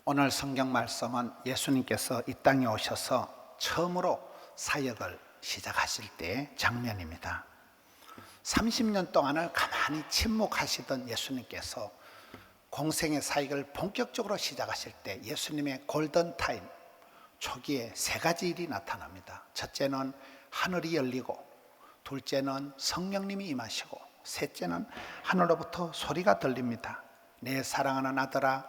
오늘 성경 말씀은 예수님께서 이 땅에 오셔서 처음으로 사역을 시작하실 때의 장면입니다. 30년 동안을 가만히 침묵하시던 예수님께서 공생의 사역을 본격적으로 시작하실 때 예수님의 골든타임 초기에 세 가지 일이 나타납니다. 첫째는 하늘이 열리고, 둘째는 성령님이 임하시고, 셋째는 하늘로부터 소리가 들립니다. 내 사랑하는 아들아,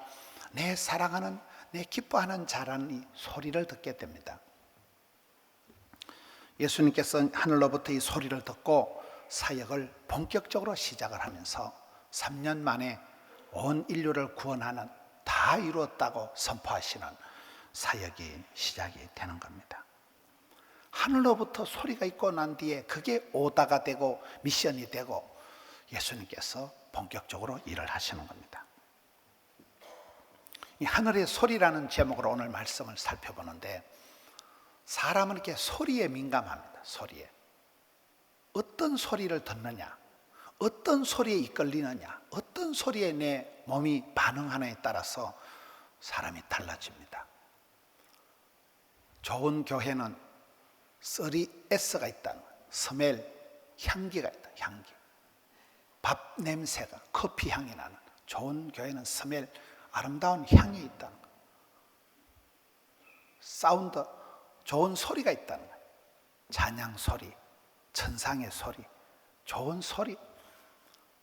내 사랑하는, 내 기뻐하는 자라는 이 소리를 듣게 됩니다. 예수님께서 하늘로부터 이 소리를 듣고 사역을 본격적으로 시작을 하면서 3년 만에 온 인류를 구원하는, 다 이루었다고 선포하시는 사역이 시작이 되는 겁니다. 하늘로부터 소리가 있고 난 뒤에 그게 오다가 되고 미션이 되고 예수님께서 본격적으로 일을 하시는 겁니다. 이 하늘의 소리라는 제목으로 오늘 말씀을 살펴보는데, 사람은 이렇게 소리에 민감합니다. 소리에. 어떤 소리를 듣느냐, 어떤 소리에 이끌리느냐, 어떤 소리에 내 몸이 반응하느냐에 따라서 사람이 달라집니다. 좋은 교회는 3S가 있다는 거예요. 스멜, 향기가 있다. 향기. 밥 냄새가, 커피 향이 나는, 좋은 교회는 스멜, 아름다운 향이 있다는 거예요. 사운드, 좋은 소리가 있다는 거예요. 찬양 소리, 천상의 소리, 좋은 소리,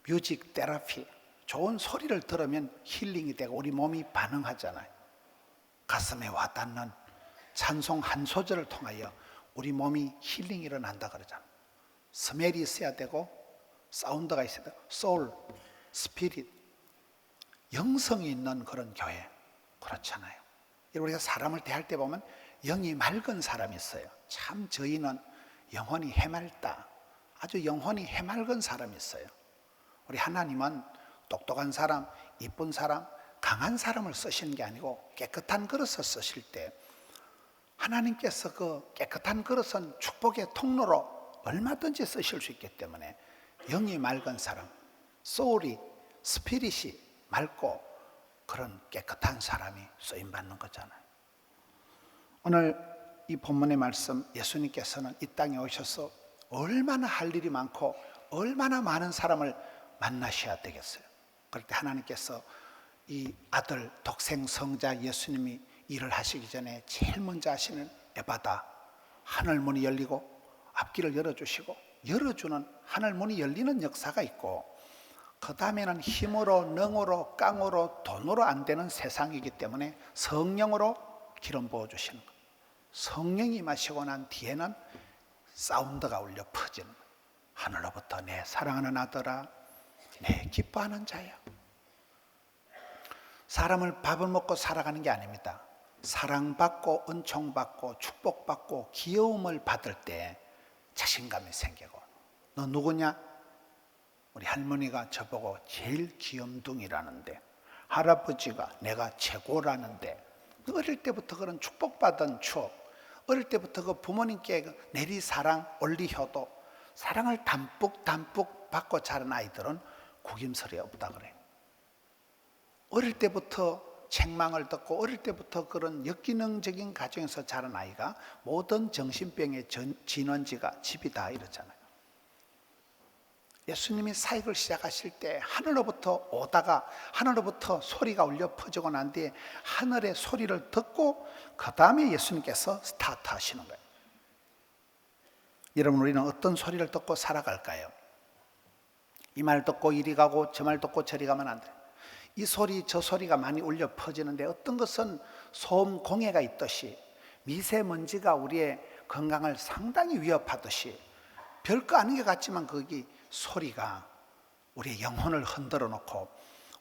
뮤직 테라피, 좋은 소리를 들으면 힐링이 되고 우리 몸이 반응하잖아요. 가슴에 와닿는 찬송 한 소절을 통하여 우리 몸이 힐링이 일어난다 그러잖아요. 스멜이 있어야 되고 사운드가 있어야 되고 소울, 스피릿, 영성이 있는 그런 교회, 그렇잖아요. 우리가 사람을 대할 때 보면 영이 맑은 사람이 있어요. 참 저희는 영혼이 해맑다, 아주 영혼이 해맑은 사람이 있어요. 우리 하나님은 똑똑한 사람, 이쁜 사람, 강한 사람을 쓰시는 게 아니고 깨끗한 그릇을 쓰실 때 하나님께서 그 깨끗한 그릇은 축복의 통로로 얼마든지 쓰실 수 있기 때문에 영이 맑은 사람, 소울이, 스피릿이 맑고 그런 깨끗한 사람이 쓰임받는 거잖아요. 오늘 이 본문의 말씀, 예수님께서는 이 땅에 오셔서 얼마나 할 일이 많고 얼마나 많은 사람을 만나셔야 되겠어요. 그럴 때 하나님께서 이 아들 독생 성자 예수님이 일을 하시기 전에 제일 먼저 하시는 에바다, 하늘 문이 열리고 앞길을 열어주시고, 열어주는 하늘 문이 열리는 역사가 있고, 그 다음에는 힘으로, 능으로, 깡으로, 돈으로 안 되는 세상이기 때문에 성령으로 기름 부어주시는 거예요. 성령이 임하시고 난 뒤에는 사운드가 울려 퍼지는 거예요. 하늘로부터 내 사랑하는 아들아, 내 기뻐하는 자야. 사람을 밥을 먹고 살아가는 게 아닙니다. 사랑받고 은총받고 축복받고 귀여움을 받을 때 자신감이 생기고, 너 누구냐? 우리 할머니가 저보고 제일 귀염둥이라는데, 할아버지가 내가 최고라는데, 어릴 때부터 그런 축복받은 추억, 어릴 때부터 그 부모님께 내리사랑, 올리효도, 사랑을 담뿍 받고 자란 아이들은 구김설이 없다 그래요. 어릴 때부터 책망을 듣고 어릴 때부터 그런 역기능적인 가정에서 자란 아이가 모든 정신병의 진원지가 집이다 이러잖아요. 예수님이 사역을 시작하실 때 하늘로부터 오다가 하늘로부터 소리가 울려 퍼지고 난 뒤에 하늘의 소리를 듣고 그 다음에 예수님께서 스타트 하시는 거예요. 여러분, 우리는 어떤 소리를 듣고 살아갈까요? 이 말 듣고 이리 가고 저 말 듣고 저리 가면 안 돼요. 이 소리 저 소리가 많이 울려 퍼지는데, 어떤 것은 소음 공해가 있듯이 미세먼지가 우리의 건강을 상당히 위협하듯이 별거 아닌 것 같지만 거기 소리가 우리의 영혼을 흔들어 놓고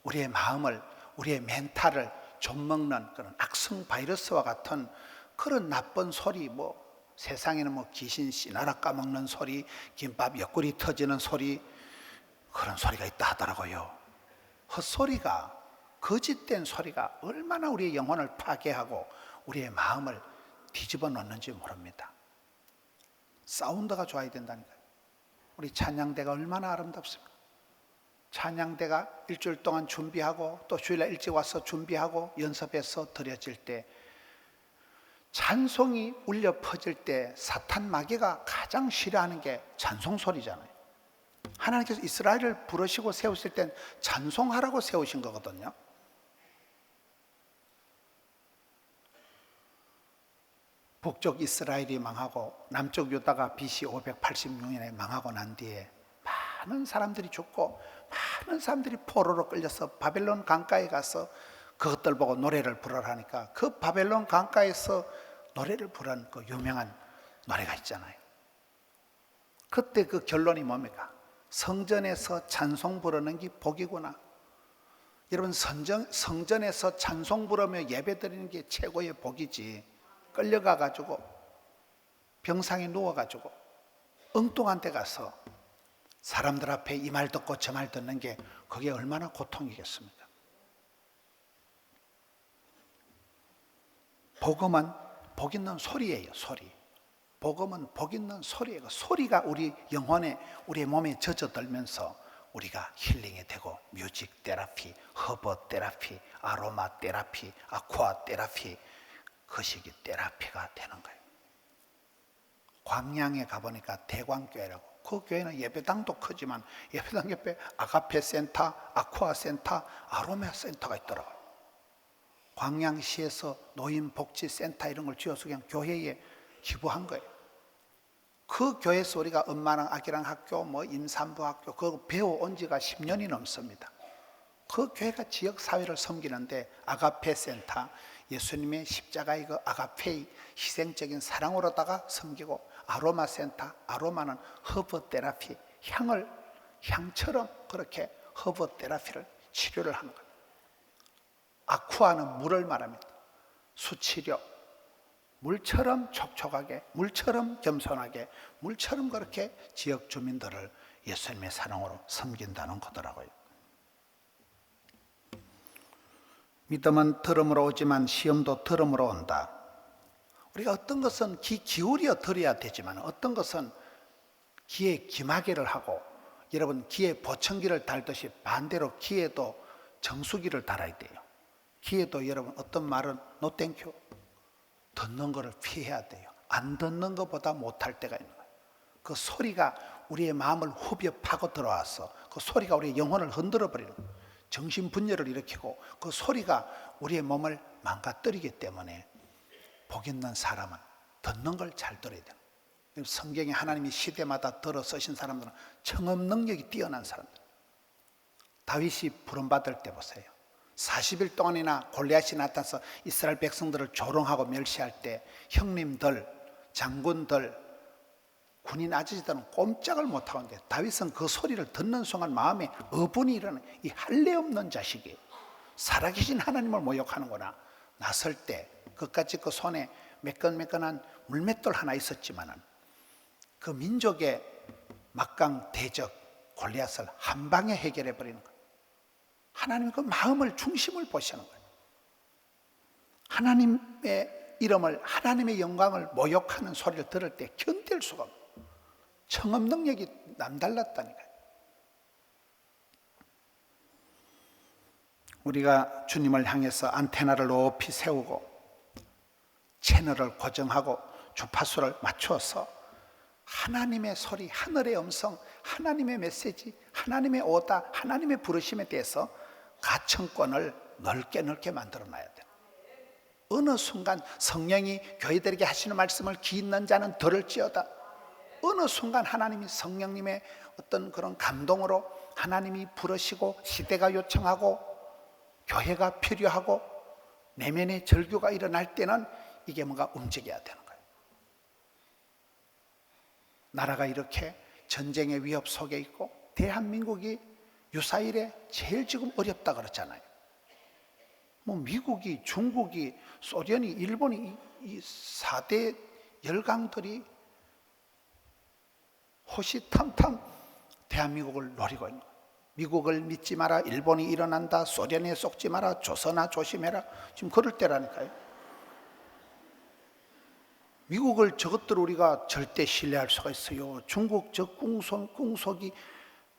우리의 마음을, 우리의 멘탈을 좀먹는 그런 악성 바이러스와 같은 그런 나쁜 소리, 세상에는 귀신 씨나라 까먹는 소리, 김밥 옆구리 터지는 소리, 그런 소리가 있다 하더라고요. 헛소리가, 거짓된 소리가 얼마나 우리의 영혼을 파괴하고 우리의 마음을 뒤집어 놓는지 모릅니다. 사운드가 좋아야 된다니까요. 우리 찬양대가 얼마나 아름답습니까? 찬양대가 일주일 동안 준비하고 또 주일날 일찍 와서 준비하고 연습해서 드려질 때 찬송이 울려 퍼질 때 사탄 마귀가 가장 싫어하는 게 찬송 소리잖아요. 하나님께서 이스라엘을 부르시고 세우실 땐 찬송하라고 세우신 거거든요. 북쪽 이스라엘이 망하고 남쪽 유다가 BC 586년에 망하고 난 뒤에 많은 사람들이 죽고 많은 사람들이 포로로 끌려서 바벨론 강가에 가서 그것들 보고 노래를 부르라니까 그 바벨론 강가에서 노래를 부른 그 유명한 노래가 있잖아요. 그때 그 결론이 뭡니까? 성전에서 찬송 부르는 게 복이구나. 여러분, 성전에서 찬송 부르며 예배 드리는 게 최고의 복이지, 끌려가 가지고 병상에 누워 가지고 엉뚱한 데 가서 사람들 앞에 이 말 듣고 저 말 듣는 게 그게 얼마나 고통이겠습니까? 복음은 복 있는 소리예요. 소리. 복음은 복 있는 소리예요. 소리가 우리 영혼에, 우리의 몸에 젖어들면서 우리가 힐링이 되고, 뮤직 테라피, 허버 테라피, 아로마 테라피, 아쿠아 테라피, 거시기 테라피가 되는 거예요. 광양에 가보니까 대광교회라고, 그 교회는 예배당도 크지만 예배당 옆에 아가페 센터, 아쿠아 센터, 아로마 센터가 있더라고요. 광양시에서 노인복지센터 이런 걸 지어서 그냥 교회에 기부한 거예요. 그 교회에서 우리가 엄마랑 아기랑 학교, 뭐 임산부 학교 그거 배워온 지가 10년이 넘습니다. 그 교회가 지역사회를 섬기는데 아가페 센터, 예수님의 십자가의 그 아가페의 희생적인 사랑으로다가 섬기고, 아로마 센터, 아로마는 허브 테라피, 향처럼 그렇게 허브 테라피를 치료를 하는 거예요. 아쿠아는 물을 말합니다. 수치료, 물처럼 촉촉하게, 물처럼 겸손하게, 물처럼 그렇게 지역 주민들을 예수님의 사랑으로 섬긴다는 거더라고요. 믿음은 들음으로 오지만 시험도 들음으로 온다. 우리가 어떤 것은 귀 기울여 들어야 되지만 어떤 것은 귀에 귀마개를 하고, 여러분 귀에 보청기를 달듯이 반대로 귀에도 정수기를 달아야 돼요. 귀에도 여러분 어떤 말은 no thank you, 듣는 것을 피해야 돼요. 안 듣는 것보다 못할 때가 있는 거예요. 그 소리가 우리의 마음을 후벼 파고 들어와서 그 소리가 우리의 영혼을 흔들어 버리는 거예요. 정신분열을 일으키고 그 소리가 우리의 몸을 망가뜨리기 때문에 복 있는 사람은 듣는 걸 잘 들어야 돼요. 성경에 하나님이 시대마다 들어 쓰신 사람들은 청음 능력이 뛰어난 사람들. 다윗이 부름받을 때 보세요. 40일 동안이나 골리앗이 나타나서 이스라엘 백성들을 조롱하고 멸시할 때 형님들, 장군들, 군인 아저씨들은 꼼짝을 못하고 있는데 다윗은 그 소리를 듣는 순간 마음에 어분이 일어나는, 이 할례 없는 자식이 살아계신 하나님을 모욕하는구나. 나설 때 그까지 그 손에 매끈매끈한 물맷돌 하나 있었지만은 그 민족의 막강 대적 골리앗을 한 방에 해결해 버리는 거예요. 하나님의 그 마음을, 중심을 보시는 거예요. 하나님의 이름을, 하나님의 영광을 모욕하는 소리를 들을 때 견딜 수가 없어요. 청음 능력이 남달랐다니까요. 우리가 주님을 향해서 안테나를 높이 세우고 채널을 고정하고 주파수를 맞추어서 하나님의 소리, 하늘의 음성, 하나님의 메시지, 하나님의 오다, 하나님의 부르심에 대해서 가청권을 넓게 만들어 놔야 돼요. 어느 순간 성령이 교회들에게 하시는 말씀을 귀 있는 자는 들을지어다. 어느 순간 하나님이 성령님의 어떤 그런 감동으로 하나님이 부르시고 시대가 요청하고 교회가 필요하고 내면의 절규가 일어날 때는 이게 뭔가 움직여야 되는 거예요. 나라가 이렇게 전쟁의 위협 속에 있고 대한민국이 유사일에 제일 지금 어렵다 그랬잖아요. 뭐 미국이, 중국이, 소련이, 일본이 이 4대 열강들이 호시탐탐 대한민국을 노리고 있는 거예요. 미국을 믿지 마라, 일본이 일어난다, 소련에 속지 마라, 조선아 조심해라. 지금 그럴 때라니까요. 미국을 저것들 우리가 절대 신뢰할 수가 있어요. 중국 저 궁속이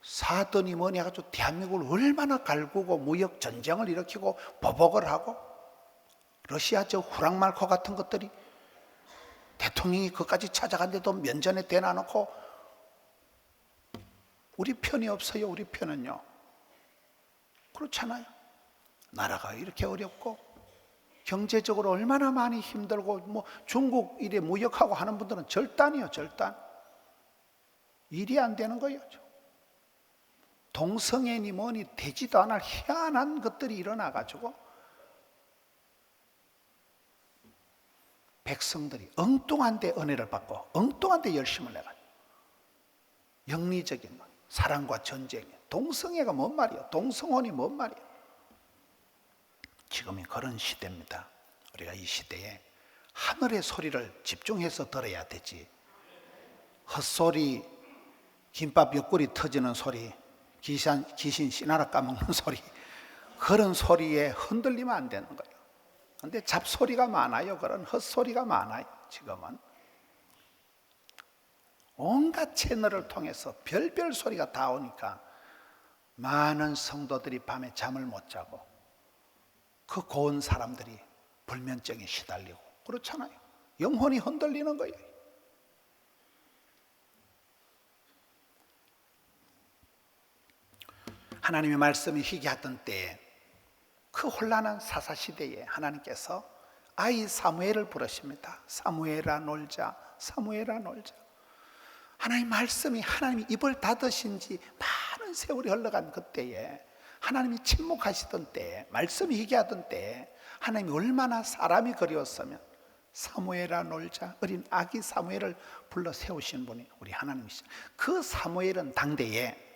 사더니 뭐니 해가지고 대한민국을 얼마나 갈구고 무역 전쟁을 일으키고 보복을 하고, 러시아 저 후랑말코 같은 것들이 대통령이 그까지 찾아간데도 면전에 대놔놓고 우리 편이 없어요. 우리 편은요. 그렇잖아요. 나라가 이렇게 어렵고 경제적으로 얼마나 많이 힘들고, 뭐 중국 이래 무역하고 하는 분들은 절단이요, 절단. 일이 안 되는 거예요. 동성애니 뭐니 되지도 않을 희한한 것들이 일어나가지고 백성들이 엉뚱한 데 은혜를 받고 엉뚱한 데 열심을 내가지고 영리적인 사랑과 전쟁, 동성애가 뭔 말이야? 동성혼이 뭔 말이야? 지금이 그런 시대입니다. 우리가 이 시대에 하늘의 소리를 집중해서 들어야 되지, 헛소리, 김밥 옆구리 터지는 소리, 귀신 씨나라 까먹는 소리, 그런 소리에 흔들리면 안 되는 거예요. 근데 잡소리가 많아요. 그런 헛소리가 많아요. 지금은 온갖 채널을 통해서 별별 소리가 다 오니까 많은 성도들이 밤에 잠을 못 자고 그 고운 사람들이 불면증에 시달리고 그렇잖아요. 영혼이 흔들리는 거예요. 하나님의 말씀이 희귀하던 때에, 그 혼란한 사사시대에 하나님께서 아이 사무엘을 부르십니다. 사무엘아 놀자, 사무엘아 놀자. 하나님 말씀이, 하나님이 입을 닫으신 지 많은 세월이 흘러간 그때에, 하나님이 침묵하시던 때에, 말씀이 희귀하던 때에 하나님이 얼마나 사람이 그리웠으면 사무엘아 놀자, 어린 아기 사무엘을 불러 세우신 분이 우리 하나님이시죠. 그 사무엘은 당대에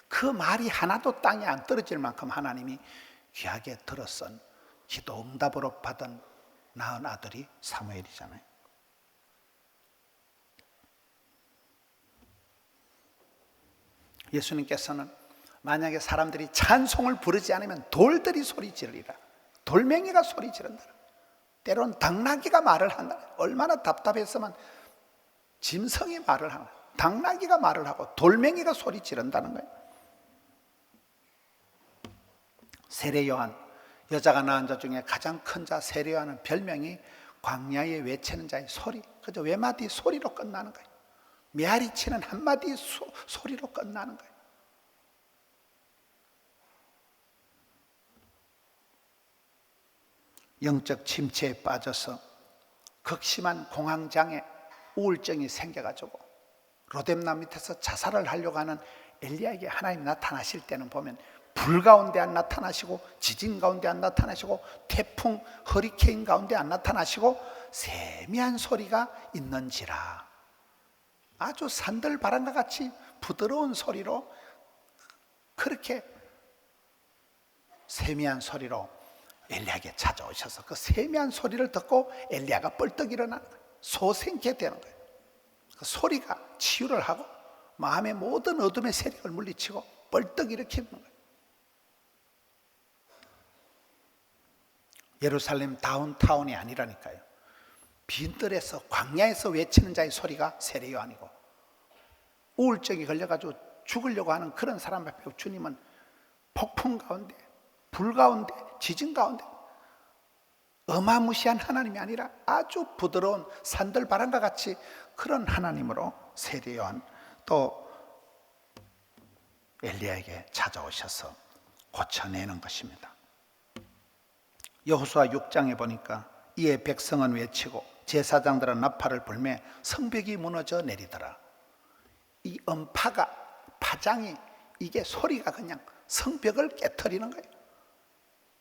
그 말이 하나도 땅에 안 떨어질 만큼 하나님이 귀하게 들어선, 기도 응답으로 받은 낳은 아들이 사무엘이잖아요. 예수님께서는 만약에 사람들이 찬송을 부르지 않으면 돌들이 소리 지르리라, 돌멩이가 소리 지른다, 때론 당나귀가 말을 한다. 얼마나 답답했으면 짐승이 말을 하나, 당나귀가 말을 하고 돌멩이가 소리 지른다는 거예요. 세례 요한, 여자가 낳은 자 중에 가장 큰 자 세례 요한은 별명이 광야에 외치는 자의 소리, 그저 외마디 소리로 끝나는 거예요. 메아리 치는 한마디 소리로 끝나는 거예요. 영적 침체에 빠져서 극심한 공황장애, 우울증이 생겨가지고 로뎀남 밑에서 자살을 하려고 하는 엘리야에게 하나님이 나타나실 때는 보면 불 가운데 안 나타나시고, 지진 가운데 안 나타나시고, 태풍, 허리케인 가운데 안 나타나시고, 세미한 소리가 있는지라, 아주 산들바람과 같이 부드러운 소리로, 그렇게 세미한 소리로 엘리야에게 찾아오셔서 그 세미한 소리를 듣고 엘리야가 벌떡 일어나는 거예요. 소생케 되는 거예요. 그 소리가 치유를 하고 마음의 모든 어둠의 세력을 물리치고 벌떡 일으키는 거예요. 예루살렘 다운타운이 아니라니까요. 빈들에서, 광야에서 외치는 자의 소리가 세례 요한이고, 우울증이 걸려가지고 죽으려고 하는 그런 사람 앞에 주님은 폭풍 가운데, 불 가운데, 지진 가운데 어마무시한 하나님이 아니라 아주 부드러운 산들바람과 같이 그런 하나님으로 세례 요한, 또 엘리야에게 찾아오셔서 고쳐내는 것입니다. 여호수아 6장에 보니까 이에 백성은 외치고 제사장들은 나팔을 불매 성벽이 무너져 내리더라. 이 음파가, 파장이, 이게 소리가 그냥 성벽을 깨트리는 거예요.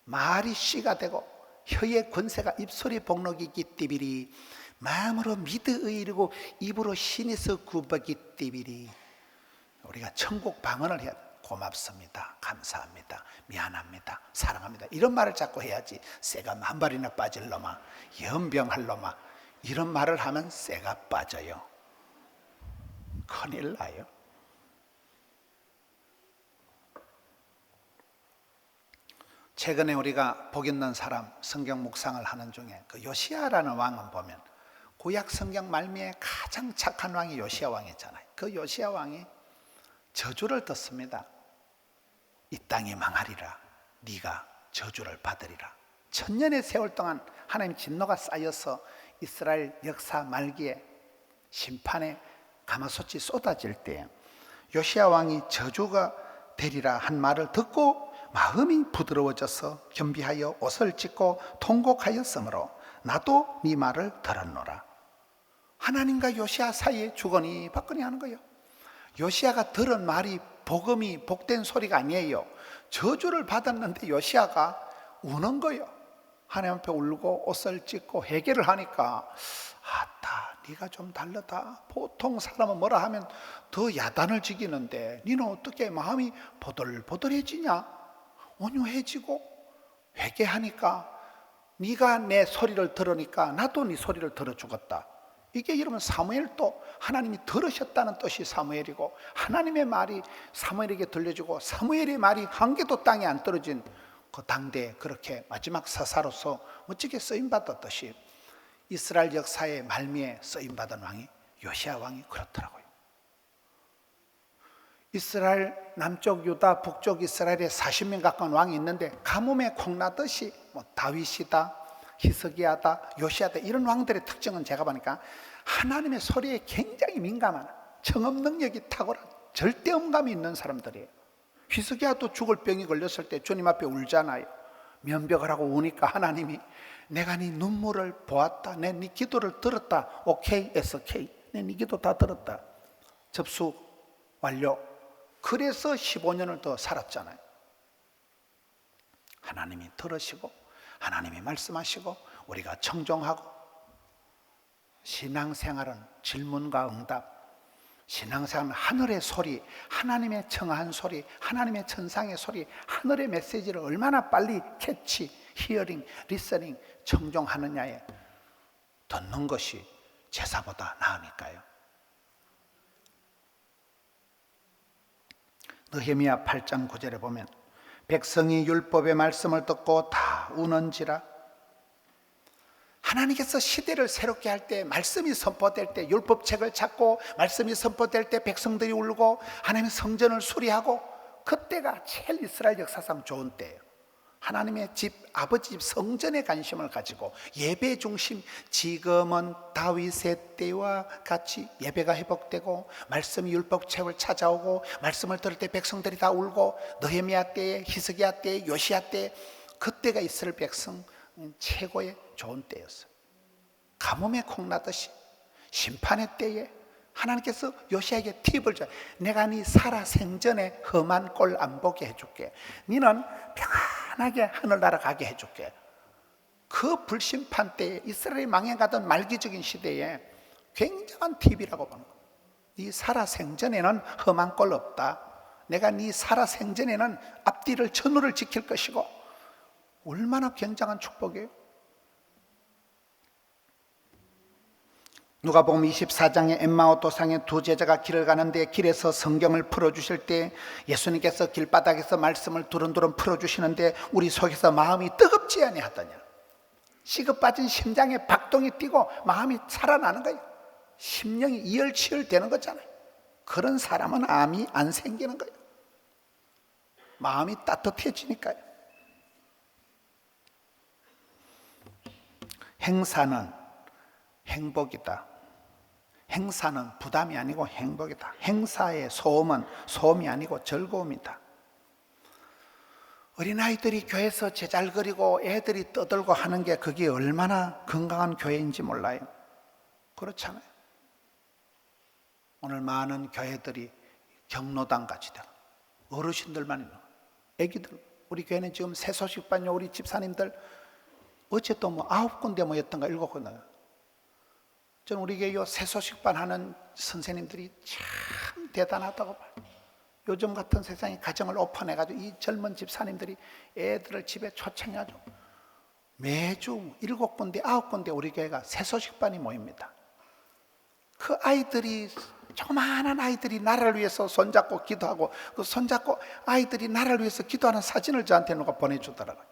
말이 씨가 되고 혀의 권세가 입술의 복록이기 띠비리, 마음으로 믿어 의이르고 입으로 신에서 구박이 띠비리. 우리가 천국 방언을 해야 돼. 고맙습니다, 감사합니다, 미안합니다, 사랑합니다, 이런 말을 자꾸 해야지. 쇠가 만발이나 빠질 놈아, 연병할 놈아, 이런 말을 하면 쇠가 빠져요. 큰일 나요. 최근에 우리가 복 있는 사람 성경 묵상을 하는 중에 그 요시야라는 왕은 보면 구약 성경 말미에 가장 착한 왕이 요시야 왕이잖아요. 그 요시야 왕이 저주를 듣습니다. 이 땅이 망하리라. 네가 저주를 받으리라. 천년의 세월 동안 하나님 진노가 쌓여서 이스라엘 역사 말기에 심판의 가마솥이 쏟아질 때 요시야 왕이 저주가 되리라 한 말을 듣고 마음이 부드러워져서 겸비하여 옷을 찢고 통곡하였으므로 나도 네 말을 들었노라. 하나님과 요시야 사이에 주거니 받거니 하는 거예요. 요시야가 들은 말이 복음이 복된 소리가 아니에요. 저주를 받았는데 요시야가 우는 거예요. 하나님 앞에 울고 옷을 찢고 회개를 하니까 아따 네가 좀 다르다. 보통 사람은 뭐라 하면 더 야단을 지기는데 너는 어떻게 마음이 보들보들해지냐? 온유해지고 회개하니까 네가 내 소리를 들으니까 나도 네 소리를 들어주겠다. 이게 여러분 사무엘도 하나님이 들으셨다는 뜻이 사무엘이고 하나님의 말이 사무엘에게 들려주고 사무엘의 말이 한 개도 땅에 안 떨어진 그 당대에 그렇게 마지막 사사로서 멋지게 쓰임받았듯이 이스라엘 역사의 말미에 쓰임받은 왕이 요시야 왕이 그렇더라고요. 이스라엘 남쪽 유다 북쪽 이스라엘에 40명 가까운 왕이 있는데 가뭄에 콩나듯이 다윗이다 히스기야다 요시야다 이런 왕들의 특징은 제가 보니까 하나님의 소리에 굉장히 민감한 청음 능력이 탁월한 절대음감이 있는 사람들이에요. 히스기야도 죽을 병이 걸렸을 때 주님 앞에 울잖아요. 면벽을 하고 우니까 하나님이 내가 네 눈물을 보았다. 내 네 기도를 들었다. 오케이, SK. 내 네 기도 다 들었다. 접수 완료. 그래서 15년을 더 살았잖아요. 하나님이 들으시고 하나님이 말씀하시고 우리가 청종하고 신앙생활은 질문과 응답 신앙생활은 하늘의 소리 하나님의 청한 소리 하나님의 천상의 소리 하늘의 메시지를 얼마나 빨리 캐치, 히어링, 리서닝 청종하느냐에 듣는 것이 제사보다 나으니까요. 느헤미야 8장 9절에 보면 백성이 율법의 말씀을 듣고 다 우는지라. 하나님께서 시대를 새롭게 할 때 말씀이 선포될 때 율법책을 찾고 말씀이 선포될 때 백성들이 울고 하나님의 성전을 수리하고 그때가 제일 이스라엘 역사상 좋은 때예요. 하나님의 집 아버지 집 성전에 관심을 가지고 예배 중심 지금은 다윗의 때와 같이 예배가 회복되고 말씀이 율법책을 찾아오고 말씀을 들을 때 백성들이 다 울고 느헤미야 때에 히스기야 때에 요시야 때에 그때가 이스라엘 백성 최고의 좋은 때였어요. 가뭄에 콩나듯이 심판의 때에 하나님께서 요시야에게 팁을 줘요. 내가 네 살아 생전에 험한 꼴 안 보게 해줄게. 너는 평안하게 하늘나라 가게 해줄게. 그 불심판 때에 이스라엘이 망해가던 말기적인 시대에 굉장한 팁이라고 보는 거예요. 네 살아 생전에는 험한 꼴 없다. 내가 네 살아 생전에는 앞뒤를 전후를 지킬 것이고 얼마나 굉장한 축복이에요. 누가복음 24장에 엠마오 도상에 두 제자가 길을 가는데 길에서 성경을 풀어주실 때 예수님께서 길바닥에서 말씀을 두런두런 풀어주시는데 우리 속에서 마음이 뜨겁지 아니하더냐. 식어 빠진 심장에 박동이 뛰고 마음이 살아나는 거예요. 심령이 이열치열 되는 거잖아요. 그런 사람은 암이 안 생기는 거예요. 마음이 따뜻해지니까요. 행사는 행복이다. 행사는 부담이 아니고 행복이다. 행사의 소음은 소음이 아니고 즐거움이다. 어린아이들이 교회에서 제잘거리고 애들이 떠들고 하는 게 그게 얼마나 건강한 교회인지 몰라요. 그렇잖아요. 오늘 많은 교회들이 경로당 같이 돼. 어르신들만 있는 애기들. 우리 교회는 지금 새소식반요. 우리 집사님들 어제 또 9군데 모였던가 7군데. 저는 우리 교회 새소식반 하는 선생님들이 참 대단하다고 봐요. 요즘 같은 세상에 가정을 오픈해가지고 이 젊은 집사님들이 애들을 집에 초청해가지고 매주 7군데 9군데 우리 교회가 새소식반이 모입니다. 그 아이들이 조그마한 아이들이 나라를 위해서 손잡고 기도하고 그 손잡고 아이들이 나라를 위해서 기도하는 사진을 저한테 누가 보내주더라고요.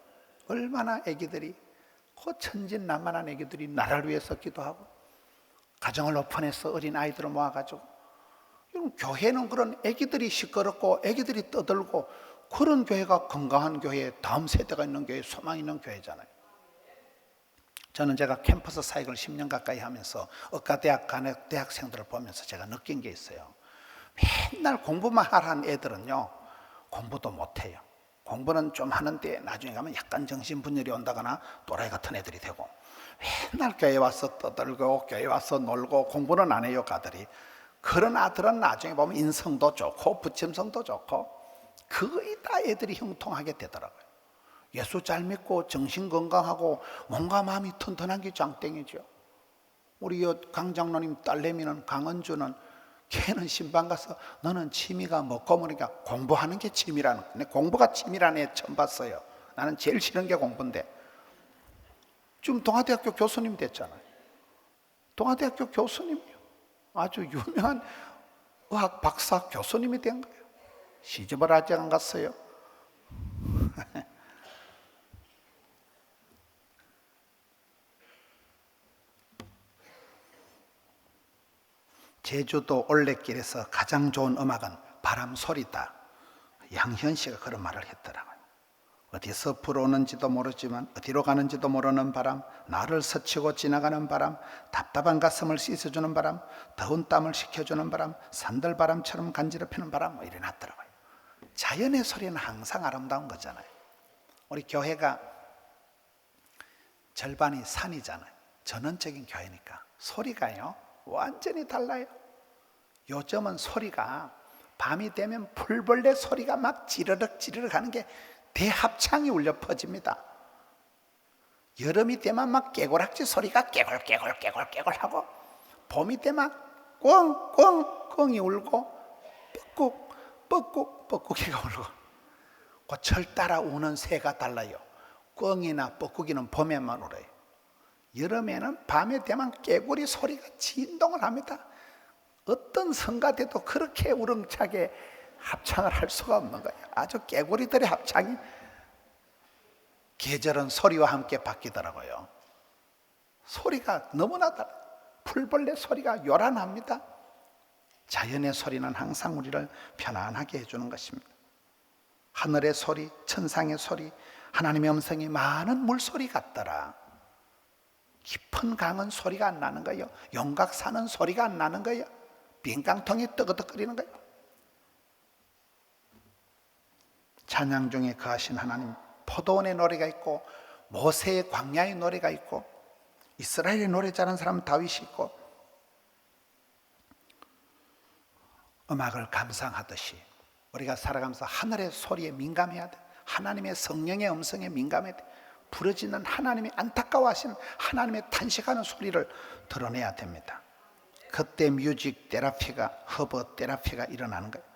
얼마나 애기들이 그 천진난만한 애기들이 나라를 위해서 기도하고 가정을 오픈해서 어린 아이들을 모아가지고 교회는 그런 애기들이 시끄럽고 애기들이 떠들고 그런 교회가 건강한 교회, 다음 세대가 있는 교회, 소망 있는 교회잖아요. 저는 제가 캠퍼스 사역을 10년 가까이 하면서 의과대학 간 대학생들을 보면서 제가 느낀 게 있어요. 맨날 공부만 하라는 애들은요, 공부도 못해요. 공부는 좀 하는데 나중에 가면 약간 정신분열이 온다거나 또라이 같은 애들이 되고, 맨날 교회 와서 떠들고 교회 와서 놀고 공부는 안 해요, 가들이. 그런 아들은 나중에 보면 인성도 좋고 부침성도 좋고 거의 다 애들이 형통하게 되더라고요. 예수 잘 믿고 정신 건강하고 몸과 마음이 튼튼한 게 장땡이죠. 우리 강 장로님 딸내미는 강은주는, 걔는 신방 가서 너는 취미가 뭐고 그러니까 공부하는 게 취미라는 거야. 공부가 취미라는 애 처음 봤어요. 나는 제일 싫은 게 공부인데. 지금 동아대학교 교수님 됐잖아요. 동아대학교 교수님이요. 아주 유명한 의학 박사 교수님이 된 거예요. 시집을 아직 안 갔어요. 제주도 올레길에서 가장 좋은 음악은 바람 소리다. 양현 씨가 그런 말을 했더라고요. 어디서 불어오는지도 모르지만 어디로 가는지도 모르는 바람, 나를 스치고 지나가는 바람, 답답한 가슴을 씻어주는 바람, 더운 땀을 식혀주는 바람, 산들바람처럼 간지럽히는 바람, 뭐 이래 놨더라고요. 자연의 소리는 항상 아름다운 거잖아요. 우리 교회가 절반이 산이잖아요. 전원적인 교회니까 소리가요 완전히 달라요. 요즘은 소리가 밤이 되면 풀벌레 소리가 막 지르륵 지르륵 하는 게 대합창이 울려 퍼집니다. 여름이 되면 막 깨고락지 소리가 깨골 깨골 깨골 깨골 하고, 봄이 되면 꽁꽁 꽁이 울고 뻑꾹 뻑꾹 뻑꾹이가 울고, 그 철 따라 우는 새가 달라요. 꽁이나 뻑꾹이는 봄에만 울어요. 여름에는 밤에 되면 깨구리 소리가 진동을 합니다. 어떤 성가대도 그렇게 우렁차게 합창을 할 수가 없는 거예요. 아주 깨구리들의 합창이 계절은 소리와 함께 바뀌더라고요. 소리가 너무나 달라요. 풀벌레 소리가 요란합니다. 자연의 소리는 항상 우리를 편안하게 해주는 것입니다. 하늘의 소리, 천상의 소리, 하나님의 음성이 많은 물소리 같더라. 깊은 강은 소리가 안 나는 거예요. 용각산은 소리가 안 나는 거예요. 빈깡통이 뜨거덕거리는 거예요. 찬양 중에 거하신 하나님, 포도원의 노래가 있고 모세의 광야의 노래가 있고 이스라엘의 노래 잘하는 사람은 다윗이 있고, 음악을 감상하듯이 우리가 살아가면서 하늘의 소리에 민감해야 돼. 하나님의 성령의 음성에 민감해야 돼. 부러지는 하나님이 안타까워하시는 하나님의 탄식하는 소리를 드러내야 됩니다. 그때 뮤직 테라피가, 허브 테라피가 일어나는 거예요.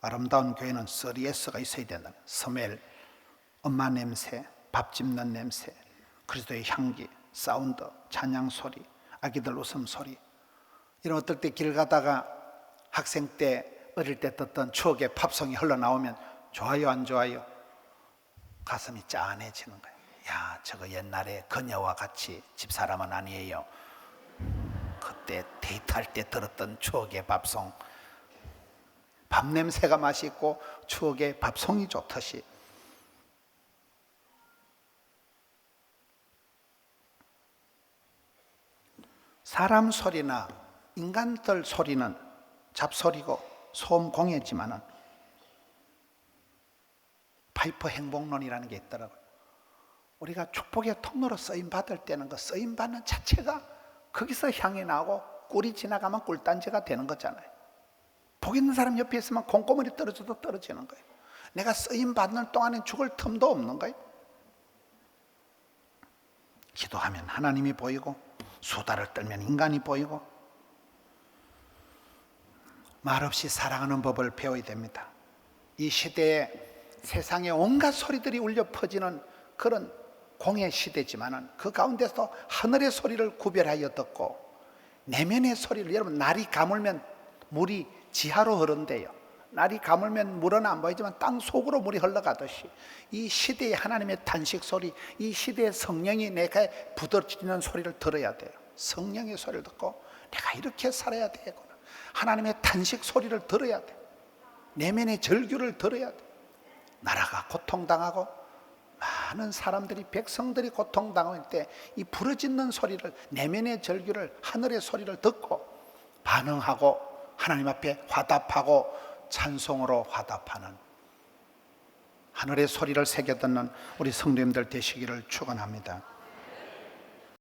아름다운 교회는 3S가 있어야 된다. 스멜, 엄마 냄새, 밥 짓는 냄새, 그리스도의 향기, 사운드, 찬양 소리, 아기들 웃음소리. 이런 어떨 때 길 가다가 학생 때 어릴 때 듣던 추억의 팝송이 흘러나오면 좋아요 안 좋아요? 가슴이 짠해지는 거예요. 야, 저거 옛날에 그녀와 같이 집사람은 아니에요. 그때 데이트할 때 들었던 추억의 밥송. 밥 냄새가 맛있고 추억의 밥송이 좋듯이 사람 소리나 인간들 소리는 잡소리고 소음 공해지만은 파이프 행복론이라는 게 있더라고요. 우리가 축복의 통로로 쓰임 받을 때는 그 쓰임 받는 자체가 거기서 향이 나고 꿀이 지나가면 꿀단지가 되는 거잖아요. 복 있는 사람 옆에 있으면 콩고물이 떨어져도 떨어지는 거예요. 내가 쓰임 받는 동안엔 죽을 틈도 없는 거예요. 기도하면 하나님이 보이고 수다를 떨면 인간이 보이고, 말없이 사랑하는 법을 배워야 됩니다. 이 시대에 세상에 온갖 소리들이 울려 퍼지는 그런 공의 시대지만은 그 가운데서 하늘의 소리를 구별하여 듣고 내면의 소리를, 여러분 날이 가물면 물이 지하로 흐른대요. 날이 가물면 물은 안 보이지만 땅 속으로 물이 흘러가듯이 이 시대의 하나님의 탄식 소리, 이 시대의 성령이 내가 부드러지는 소리를 들어야 돼요. 성령의 소리를 듣고 내가 이렇게 살아야 되겠구나. 하나님의 탄식 소리를 들어야 돼. 내면의 절규를 들어야 돼. 나라가 고통당하고 많은 사람들이, 백성들이 고통당할 때 이 부르짖는 소리를, 내면의 절규를, 하늘의 소리를 듣고 반응하고 하나님 앞에 화답하고 찬송으로 화답하는 하늘의 소리를 새겨 듣는 우리 성도님들 되시기를 축원합니다.